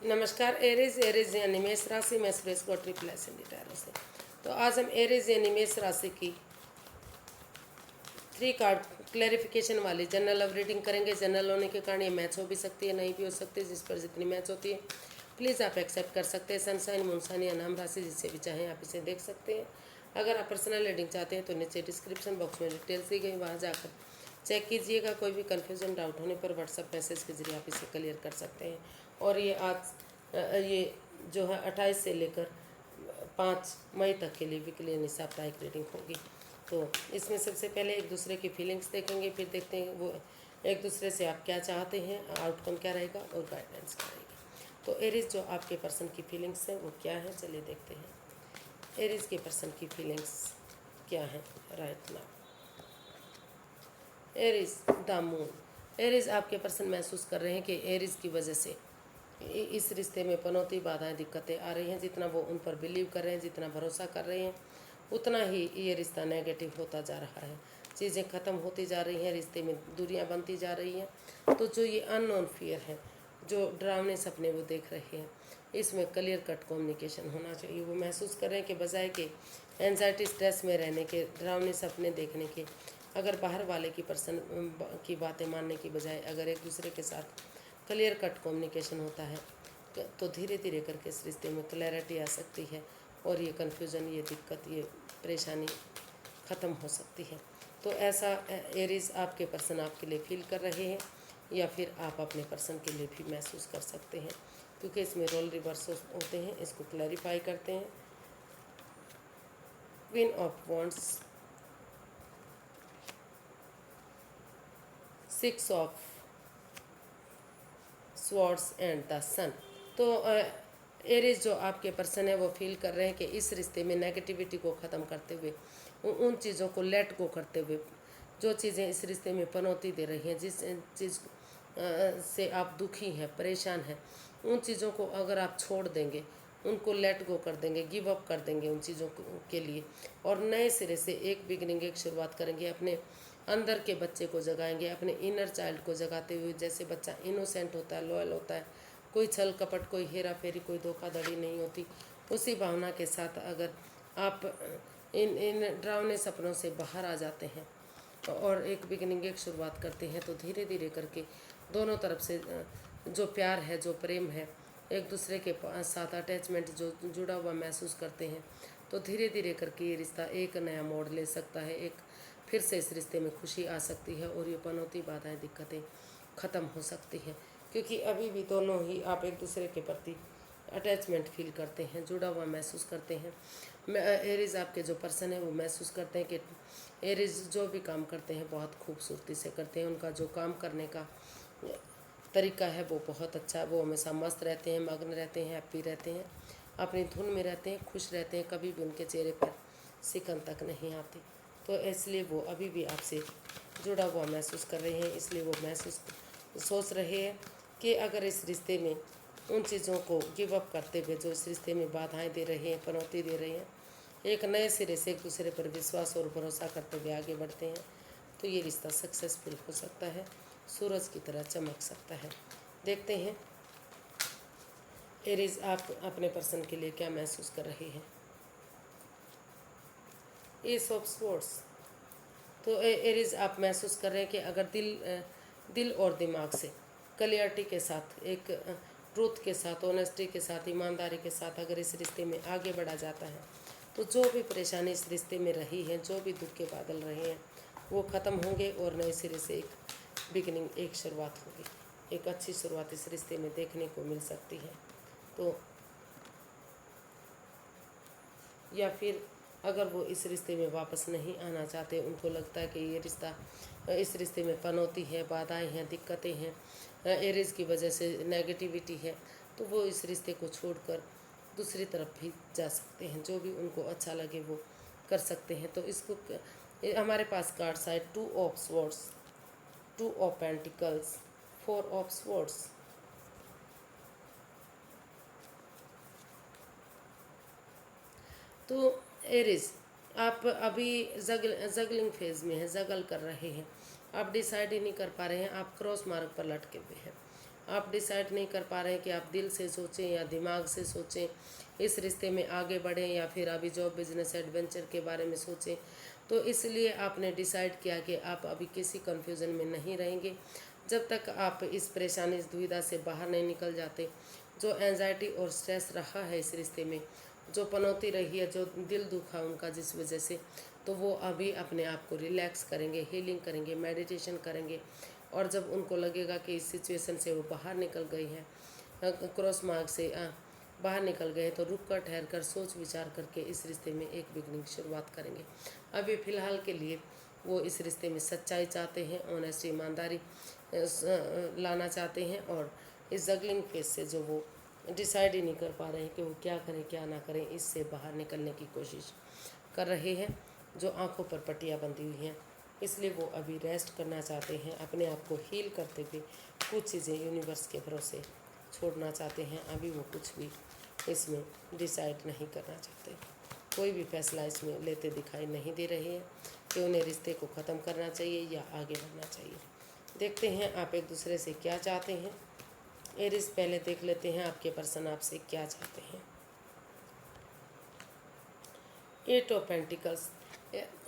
नमस्कार। एरीज यानी मेष राशि में सुरेश को ट्रिपल एसेंडेंट टैरो से। तो आज हम एरीज यानी मेष राशि की 3 कार्ड क्लैरिफिकेशन वाली जनरल लव रीडिंग करेंगे। जनरल होने के कारण ये मैच हो भी सकती है, नहीं भी हो सकती है। जिस पर जितनी मैच होती है प्लीज़ आप एक्सेप्ट कर सकते हैं। सनसाइन, मूनसाइन या नाम राशि जिससे भी चाहें आप इसे देख सकते हैं। अगर आप पर्सनल रीडिंग चाहते हैं तो नीचे डिस्क्रिप्शन बॉक्स में डिटेल्स दी गई, वहाँ जाकर चेक कीजिएगा। कोई भी कन्फ्यूजन डाउट होने पर व्हाट्सएप मैसेज के जरिए आप इसे क्लियर कर सकते हैं। और ये आज ये जो है 28 से लेकर 5 मई तक के लिए वीकली यानी साप्ताहिक रीडिंग होगी। तो इसमें सबसे पहले एक दूसरे की फीलिंग्स देखेंगे, फिर देखते हैं वो एक दूसरे से आप क्या चाहते हैं, आउटकम क्या रहेगा और गाइडेंस क्या रहेगी। तो एरीज जो आपके पर्सन की फीलिंग्स हैं वो क्या है, चलिए देखते हैं एरीज के पर्सन की फीलिंग्स क्या है right now. Aries the moon. Aries आपके पर्सन महसूस कर रहे हैं कि एरीज की वजह से इस रिश्ते में पनौती, बाधाएं, दिक्कतें आ रही हैं। जितना वो उन पर बिलीव कर रहे हैं, जितना भरोसा कर रहे हैं, उतना ही ये रिश्ता नेगेटिव होता जा रहा है। चीज़ें ख़त्म होती जा रही हैं, रिश्ते में दूरियां बनती जा रही हैं। तो जो ये अननोन फियर है, जो डरावने सपने वो देख रहे हैं, इसमें क्लियर कट कम्युनिकेशन होना चाहिए। वो महसूस कर रहे हैं कि बजाय के एंजाइटी, स्ट्रेस में रहने के, डरावने सपने देखने के, अगर बाहर वाले की पर्सन की बातें मानने की बजाय अगर एक दूसरे के साथ क्लियर कट कम्युनिकेशन होता है तो धीरे धीरे करके इस रिश्ते में क्लैरिटी आ सकती है और ये कन्फ्यूज़न, ये दिक्कत, ये परेशानी ख़त्म हो सकती है। तो ऐसा एरीज आपके पर्सन आपके लिए फील कर रहे हैं या फिर आप अपने पर्सन के लिए भी महसूस कर सकते हैं, क्योंकि इसमें रोल रिवर्स होते हैं। इसको क्लैरिफाई करते हैं। Queen of wands, 6 of swords and the sun. तो एरीज जो आपके पर्सन है वो फील कर रहे हैं कि इस रिश्ते में नेगेटिविटी को ख़त्म करते हुए, उन चीज़ों को लेट गो करते हुए, जो चीज़ें इस रिश्ते में पनौती दे रही हैं, जिस चीज़ से आप दुखी हैं, परेशान हैं, उन चीज़ों को अगर आप छोड़ देंगे, उनको लेट गो कर देंगे, गिव अप कर देंगे उन चीज़ों के लिए, और नए सिरे से एक बिगनिंग, एक शुरुआत करेंगे। अपने अंदर के बच्चे को जगाएंगे, अपने इनर चाइल्ड को जगाते हुए। जैसे बच्चा इनोसेंट होता है, लॉयल होता है, कोई छल कपट, कोई हेरा फेरी, कोई धोखाधड़ी नहीं होती, उसी भावना के साथ अगर आप इन डरावने सपनों से बाहर आ जाते हैं और एक बिगनिंग, एक शुरुआत करते हैं, तो धीरे धीरे करके दोनों तरफ से जो प्यार है, जो प्रेम है, एक दूसरे के साथ अटैचमेंट जो जुड़ा हुआ महसूस करते हैं, तो धीरे धीरे करके ये रिश्ता एक नया मोड़ ले सकता है। एक फिर से इस रिश्ते में खुशी आ सकती है और ये पनौती, बाधाएं, दिक्कतें ख़त्म हो सकती हैं, क्योंकि अभी भी दोनों ही आप एक दूसरे के प्रति अटैचमेंट फील करते हैं, जुड़ा हुआ महसूस करते हैं। एरीज आपके जो पर्सन है वो महसूस करते हैं कि एरीज जो भी काम करते हैं बहुत खूबसूरती से करते हैं। उनका जो काम करने का तरीका है वो बहुत अच्छा है। वो हमेशा मस्त रहते हैं, मग्न रहते हैं, हैप्पी रहते हैं, अपनी धुन में रहते हैं, खुश रहते हैं। कभी भी उनके चेहरे पर सिकन तक नहीं आती। तो इसलिए वो अभी भी आपसे जुड़ा हुआ महसूस कर रहे हैं। इसलिए वो सोच रहे हैं कि अगर इस रिश्ते में उन चीज़ों को गिव अप करते हुए, जो इस रिश्ते में बाधाएं दे रहे हैं, पनौती दे रहे हैं, एक नए सिरे से एक दूसरे पर विश्वास और भरोसा करते हुए आगे बढ़ते हैं, तो ये रिश्ता सक्सेसफुल हो सकता है, सूरज की तरह चमक सकता है। देखते हैं एरीज आप अपने पर्सन के लिए क्या महसूस कर रहे हैं। S of swords. तो एरीज आप महसूस कर रहे हैं कि अगर दिल और दिमाग से क्लियरिटी के साथ, एक ट्रूथ के साथ, ऑनेस्टी के साथ, ईमानदारी के साथ अगर इस रिश्ते में आगे बढ़ा जाता है, तो जो भी परेशानी इस रिश्ते में रही है, जो भी दुख के बादल रहे हैं, वो ख़त्म होंगे और नए सिरे से एक बिगिनिंग, एक शुरुआत होगी। एक अच्छी शुरुआत इस रिश्ते में देखने को मिल सकती है। तो या फिर अगर वो इस रिश्ते में वापस नहीं आना चाहते, उनको लगता है कि ये रिश्ता, इस रिश्ते में पनौती है, बाधाएं हैं, दिक्कतें हैं, एरीज की वजह से नेगेटिविटी है, तो वो इस रिश्ते को छोड़कर दूसरी तरफ भी जा सकते हैं। जो भी उनको अच्छा लगे वो कर सकते हैं। तो इसको हमारे पास कार्ड्स आए 2 of swords, 2 of pentacles, 4 of swords. तो एरीज आप अभी जगलिंग फेज में हैं, जगल कर रहे हैं, आप डिसाइड ही नहीं कर पा रहे हैं, आप क्रॉस मार्ग पर लटके हुए हैं। आप डिसाइड नहीं कर पा रहे हैं कि आप दिल से सोचें या दिमाग से सोचें, इस रिश्ते में आगे बढ़ें या फिर अभी जॉब बिजनेस एडवेंचर के बारे में सोचें। तो इसलिए आपने डिसाइड किया कि आप अभी किसी कन्फ्यूज़न में नहीं रहेंगे जब तक आप इस परेशानी, इस दुविधा से बाहर नहीं निकल जाते। जो एंजाइटी और स्ट्रेस रहा है इस रिश्ते में, जो पनौती रही है, जो दिल दुखा उनका जिस वजह से, तो वो अभी अपने आप को रिलैक्स करेंगे, हीलिंग करेंगे, मेडिटेशन करेंगे। और जब उनको लगेगा कि इस सिचुएशन से वो बाहर निकल गई है, क्रॉस मार्ग से बाहर निकल गए, तो रुक कर, ठहर कर, सोच विचार करके इस रिश्ते में एक बिगनिंग शुरुआत करेंगे। अभी फ़िलहाल के लिए वो इस रिश्ते में सच्चाई चाहते हैं, ऑनेस्टी, ईमानदारी लाना चाहते हैं। और इस जगलिंग फेज से जो वो डिसाइड ही नहीं कर पा रहे हैं कि वो क्या करें क्या ना करें, इससे बाहर निकलने की कोशिश कर रहे हैं, जो आंखों पर पट्टियाँ बंधी हुई हैं। इसलिए वो अभी रेस्ट करना चाहते हैं, अपने आप को हील करते हुए कुछ चीज़ें यूनिवर्स के भरोसे छोड़ना चाहते हैं। अभी वो कुछ भी इसमें डिसाइड नहीं करना चाहते, कोई भी फैसला इसमें लेते दिखाई नहीं दे रहे हैं कि उन्हें रिश्ते को ख़त्म करना चाहिए या आगे बढ़ना चाहिए। देखते हैं आप एक दूसरे से क्या चाहते हैं। एरिस, पहले देख लेते हैं आपके पर्सन आपसे क्या चाहते हैं। Eight of pentacles.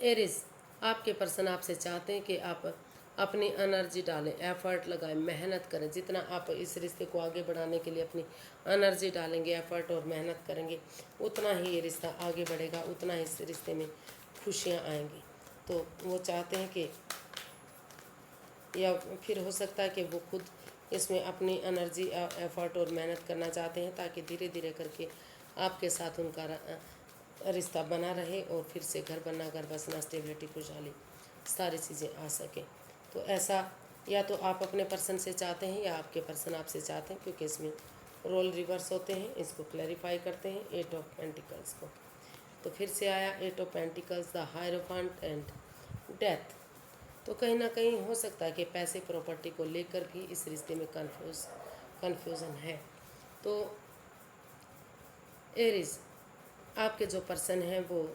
एरिस, आपके पर्सन आपसे चाहते हैं कि आप अपनी एनर्जी डालें, एफर्ट लगाएं, मेहनत करें। जितना आप इस रिश्ते को आगे बढ़ाने के लिए अपनी एनर्जी डालेंगे, एफर्ट और मेहनत करेंगे, उतना ही ये रिश्ता आगे बढ़ेगा, उतना ही इस रिश्ते में खुशियाँ आएंगी। तो वो चाहते हैं कि, या फिर हो सकता है कि वो खुद इसमें अपनी एनर्जी, एफर्ट और मेहनत करना चाहते हैं, ताकि धीरे धीरे करके आपके साथ उनका रिश्ता बना रहे और फिर से घर बनना, घर बसना, स्टेबिलिटी, खुशहाली, सारी चीज़ें आ सकें। तो ऐसा या तो आप अपने पर्सन से चाहते हैं या आपके पर्सन आपसे चाहते हैं, क्योंकि इसमें रोल रिवर्स होते हैं। इसको क्लैरिफाई करते हैं एट ऑफ पेंटिकल्स को। तो फिर से आया eight of pentacles, the hierophant and death. तो कहीं ना कहीं हो सकता है कि पैसे, प्रॉपर्टी को लेकर भी इस रिश्ते में कन्फ्यूज़न है। तो एरिस, आपके जो पर्सन हैं वो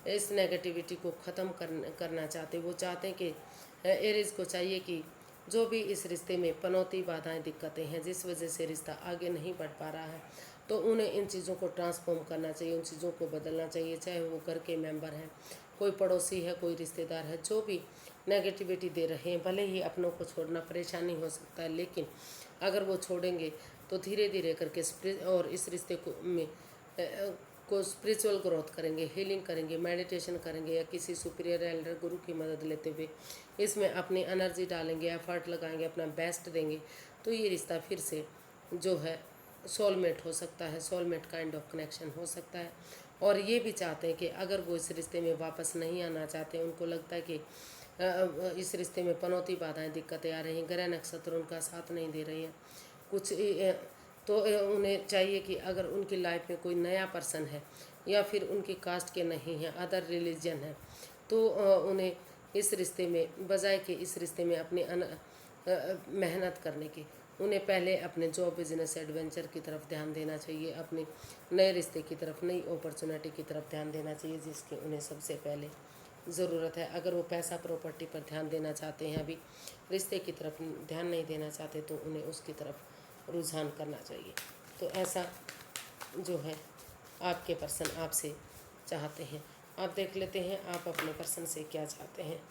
इस नेगेटिविटी को ख़त्म करना चाहते। वो चाहते हैं कि एरिस को चाहिए कि जो भी इस रिश्ते में पनौती, बाधाएं, दिक्कतें हैं, जिस वजह से रिश्ता आगे नहीं बढ़ पा रहा है, तो उन्हें इन चीज़ों को ट्रांसफॉर्म करना चाहिए, उन चीज़ों को बदलना चाहिए। चाहे वो घर के मेंबर हैं, कोई पड़ोसी है, कोई रिश्तेदार है, जो भी नेगेटिविटी दे रहे हैं, भले ही अपनों को छोड़ना परेशानी हो सकता है, लेकिन अगर वो छोड़ेंगे तो धीरे धीरे करके और इस रिश्ते को स्पिरिचुअल ग्रोथ करेंगे, हीलिंग करेंगे, मेडिटेशन करेंगे, या किसी सुपीरियर एल्डर गुरु की मदद लेते हुए इसमें अपनी एनर्जी डालेंगे, एफर्ट लगाएंगे, अपना बेस्ट देंगे, तो ये रिश्ता फिर से जो है सोलमेट हो सकता है, सोलमेट काइंड ऑफ कनेक्शन हो सकता है। और ये भी चाहते हैं कि अगर वो इस रिश्ते में वापस नहीं आना चाहते, उनको लगता है कि इस रिश्ते में पनौती, बाधाएं, दिक्कतें आ रही हैं, ग्रह नक्षत्र उनका साथ नहीं दे रही हैं कुछ, तो उन्हें चाहिए कि अगर उनकी लाइफ में कोई नया पर्सन है या फिर उनकी कास्ट के नहीं है, अदर रिलीजन है, तो उन्हें इस रिश्ते में, बजाय कि इस रिश्ते में अपनी मेहनत करने की, उन्हें पहले अपने जॉब, बिजनेस, एडवेंचर की तरफ ध्यान देना चाहिए, अपने नए रिश्ते की तरफ, नई अपॉर्चुनिटी की तरफ ध्यान देना चाहिए, जिसकी उन्हें सबसे पहले ज़रूरत है। अगर वो पैसा, प्रॉपर्टी पर ध्यान देना चाहते हैं, अभी रिश्ते की तरफ ध्यान नहीं देना चाहते, तो उन्हें उसकी तरफ रुझान करना चाहिए। तो ऐसा जो है आपके पर्सन आपसे चाहते हैं। आप देख लेते हैं आप अपने पर्सन से क्या चाहते हैं।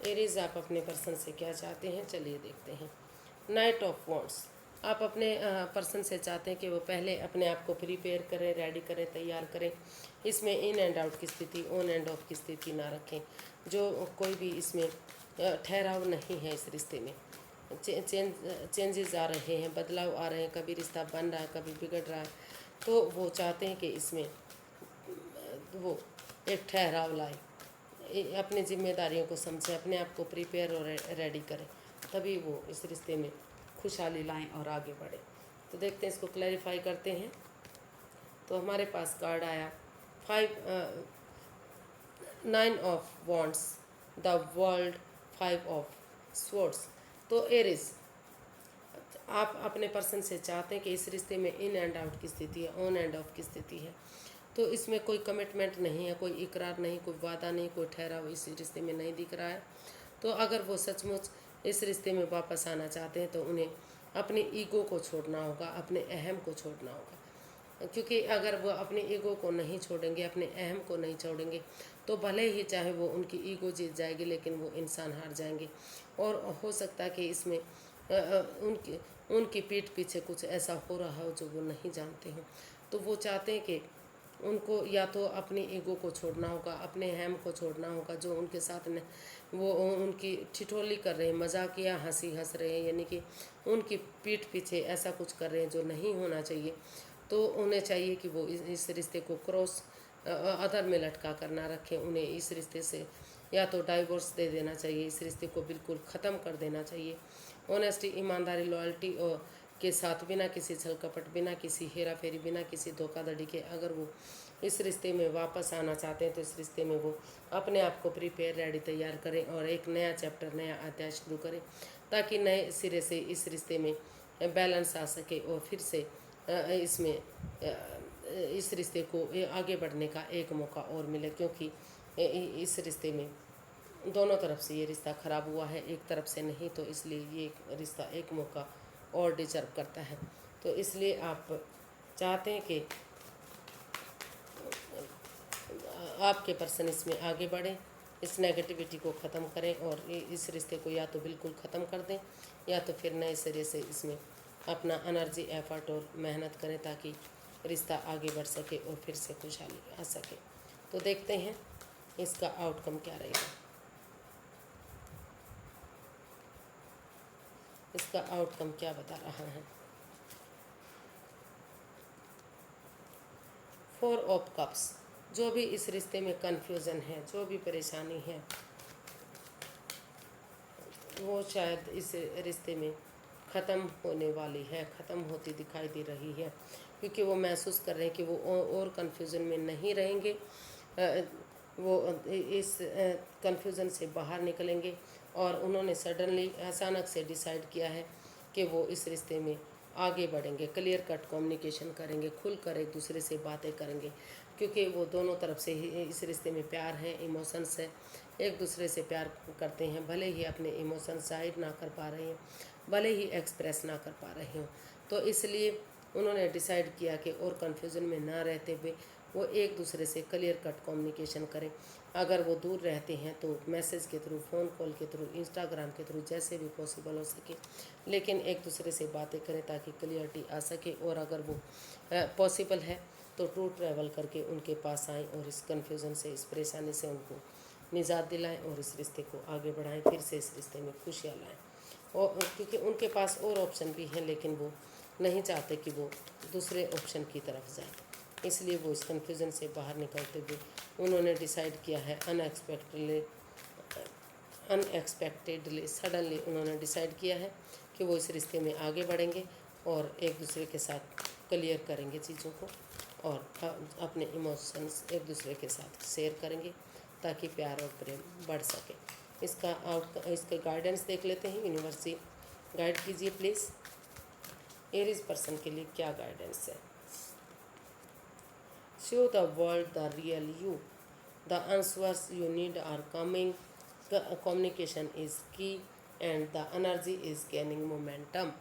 एरीज, आप अपने पर्सन से क्या चाहते हैं, चलिए देखते हैं। Night of wands. आप अपने पर्सन से चाहते हैं कि वो पहले अपने आप को प्रिपेयर करें, रेडी करें, तैयार करें। इसमें इन एंड आउट की स्थिति, ऑन एंड ऑफ की स्थिति ना रखें। जो कोई भी इसमें ठहराव नहीं है इस रिश्ते में। चेंजेस आ रहे हैं, बदलाव आ रहे हैं, कभी रिश्ता बन रहा है, कभी बिगड़ रहा है। तो वो चाहते हैं कि इसमें वो एक ठहराव लाए, अपनी जिम्मेदारियों को समझें, अपने आप को प्रिपेयर और रेडी करें, तभी वो इस रिश्ते में खुशहाली लाएं और आगे बढ़ें। तो देखते हैं, इसको क्लैरिफाई करते हैं। तो हमारे पास कार्ड आया 9 of wands, the world, 5 of swords. तो एरिस, आप अपने पर्सन से चाहते हैं कि इस रिश्ते में इन एंड आउट की स्थिति है, ऑन एंड ऑफ की स्थिति है। तो इसमें कोई कमिटमेंट नहीं है, कोई इकरार नहीं, कोई वादा नहीं, कोई ठहराव इस रिश्ते में नहीं दिख रहा है। तो अगर वो सचमुच इस रिश्ते में वापस आना चाहते हैं तो उन्हें अपने ईगो को छोड़ना होगा, अपने अहम को छोड़ना होगा। क्योंकि अगर वो अपने ईगो को नहीं छोड़ेंगे, अपने अहम को नहीं छोड़ेंगे, तो भले ही चाहे वो उनकी ईगो जीत जाएगी लेकिन वो इंसान हार जाएंगे। और हो सकता है कि इसमें उनकी पीठ पीछे कुछ ऐसा हो रहा हो जो वो नहीं जानते हो। तो वो चाहते हैं कि उनको या तो अपनी ईगो को छोड़ना होगा, अपने अहम को छोड़ना होगा, जो उनके साथ में वो उनकी ठिठोली कर रहे हैं, मजाकिया हंसी हंस रहे हैं, यानी कि उनकी पीठ पीछे ऐसा कुछ कर रहे हैं जो नहीं होना चाहिए। तो उन्हें चाहिए कि वो इस रिश्ते को क्रॉस अधर में लटका कर ना रखें। उन्हें इस रिश्ते से या तो डाइवोर्स दे देना चाहिए, इस रिश्ते को बिल्कुल ख़त्म कर देना चाहिए। ऑनेस्टी, ईमानदारी, लॉयल्टी और के साथ, बिना किसी छल कपट, बिना किसी हेरा फेरी, बिना किसी धोखाधड़ी के अगर वो इस रिश्ते में वापस आना चाहते हैं तो इस रिश्ते में वो अपने आप को प्रिपेयर रेडी तैयार करें और एक नया चैप्टर, नया अध्याय शुरू करें, ताकि नए सिरे से इस रिश्ते में बैलेंस आ सके और फिर से इसमें इस रिश्ते को आगे बढ़ने का एक मौका और मिले। क्योंकि इस रिश्ते में दोनों तरफ से ये रिश्ता ख़राब हुआ है, एक तरफ से नहीं, तो इसलिए ये रिश्ता एक मौका और डिजर्व करता है। तो इसलिए आप चाहते हैं कि आपके पर्सन इसमें आगे बढ़ें, इस नेगेटिविटी को ख़त्म करें और इस रिश्ते को या तो बिल्कुल ख़त्म कर दें या तो फिर नए सिरे से इसमें अपना एनर्जी, एफर्ट और मेहनत करें ताकि रिश्ता आगे बढ़ सके और फिर से खुशहाली आ सके। तो देखते हैं इसका आउटकम क्या रहेगा। इसका आउटकम क्या बता रहा है। 4 ऑफ कप्स, जो भी इस रिश्ते में कन्फ्यूज़न है, जो भी परेशानी है, वो शायद इस रिश्ते में ख़त्म होने वाली है, ख़त्म होती दिखाई दे रही है। क्योंकि वो महसूस कर रहे हैं कि वो और कन्फ्यूज़न में नहीं रहेंगे, वो इस कन्फ्यूज़न से बाहर निकलेंगे। और उन्होंने सडनली, अचानक से डिसाइड किया है कि वो इस रिश्ते में आगे बढ़ेंगे, क्लियर कट कम्युनिकेशन करेंगे, खुलकर एक दूसरे से बातें करेंगे। क्योंकि वो दोनों तरफ से ही इस रिश्ते में प्यार है, इमोशंस है, एक दूसरे से प्यार करते हैं। भले ही अपने इमोशंस जाहिर ना कर पा रहे हैं, भले ही एक्सप्रेस ना कर पा रहे हों, तो इसलिए उन्होंने डिसाइड किया कि और कन्फ्यूज़न में ना रहते हुए वो एक दूसरे से क्लियर कट कम्युनिकेशन करें। अगर वो दूर रहते हैं तो मैसेज के थ्रू, फ़ोन कॉल के थ्रू, इंस्टाग्राम के थ्रू, जैसे भी पॉसिबल हो सके, लेकिन एक दूसरे से बातें करें ताकि क्लियरिटी आ सके। और अगर वो पॉसिबल है तो टू ट्रैवल करके उनके पास आएँ और इस कन्फ्यूज़न से, इस परेशानी से उनको निजात दिलाएं और इस रिश्ते को आगे बढ़ाएं, फिर से इस रिश्ते में खुशियाँ लाएं। और क्योंकि उनके पास और ऑप्शन भी हैं लेकिन वो नहीं चाहते कि वो दूसरे ऑप्शन की तरफ जाए, इसलिए वो इस कन्फ्यूज़न से बाहर निकलते हुए उन्होंने डिसाइड किया है अनएक्सपेक्टेडली, सडनली उन्होंने डिसाइड किया है कि वो इस रिश्ते में आगे बढ़ेंगे और एक दूसरे के साथ क्लियर करेंगे चीज़ों को और अपने इमोशंस एक दूसरे के साथ शेयर करेंगे ताकि प्यार और प्रेम बढ़ सके। इसका गाइडेंस देख लेते हैं। यूनिवर्सिटी गाइड कीजिए प्लीज़, एरीज पर्सन के लिए क्या गाइडेंस है। Show the world the real you, the answers you need are coming, communication is key and the energy is gaining momentum.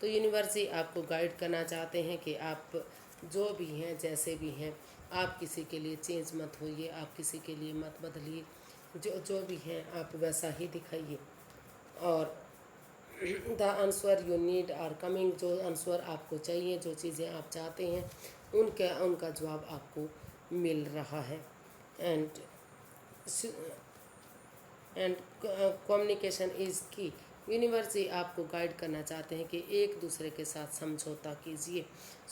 तो यूनिवर्सिटी आपको गाइड करना चाहते हैं कि आप जो भी हैं, जैसे भी हैं, आप किसी के लिए चेंज मत होइए, आप किसी के लिए मत बदलिए, जो भी हैं आप वैसा ही दिखाइए। और the answer you need are coming, जो आंसर आपको चाहिए, जो चीज़ें आप चाहते हैं, उनका जवाब आपको मिल रहा है। एंड कम्युनिकेशन इज़ की। यूनिवर्सिटी आपको गाइड करना चाहते हैं कि एक दूसरे के साथ समझौता कीजिए,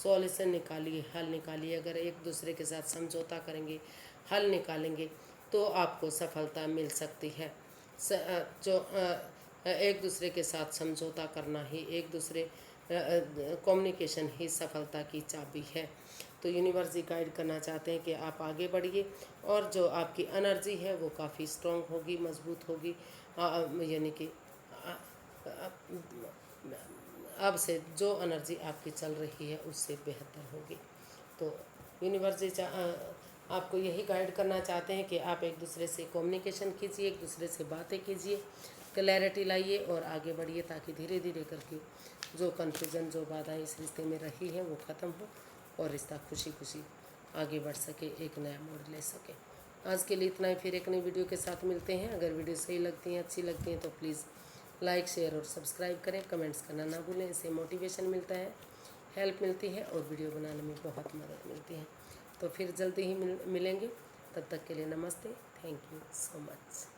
सॉल्यूशन निकालिए, हल निकालिए। अगर एक दूसरे के साथ समझौता करेंगे, हल निकालेंगे तो आपको सफलता मिल सकती है। एक दूसरे के साथ समझौता करना ही, एक दूसरे कम्युनिकेशन ही सफलता की चाबी है। तो यूनिवर्सिटी गाइड करना चाहते हैं कि आप आगे बढ़िए और जो आपकी एनर्जी है वो काफ़ी स्ट्रॉन्ग होगी, मजबूत होगी, यानी कि अब से जो एनर्जी आपकी चल रही है उससे बेहतर होगी। तो यूनिवर्स आपको यही गाइड करना चाहते हैं कि आप एक दूसरे से कम्युनिकेशन कीजिए, एक दूसरे से बातें कीजिए, क्लैरिटी लाइए और आगे बढ़िए, ताकि धीरे धीरे करके जो कन्फ्यूज़न, जो बाधाएं इस रिश्ते में रही हैं वो ख़त्म हो और रिश्ता खुशी खुशी आगे बढ़ सके, एक नया मोड़ ले सके। आज के लिए इतना ही, फिर एक नई वीडियो के साथ मिलते हैं। अगर वीडियो सही लगती हैं, अच्छी लगती हैं तो प्लीज़ लाइक, शेयर और सब्सक्राइब करें। कमेंट्स करना ना भूलें, इससे मोटिवेशन मिलता है, हेल्प मिलती है और वीडियो बनाने में बहुत मदद मिलती है। तो फिर जल्दी ही मिलेंगे, तब तक के लिए नमस्ते, थैंक यू सो मच।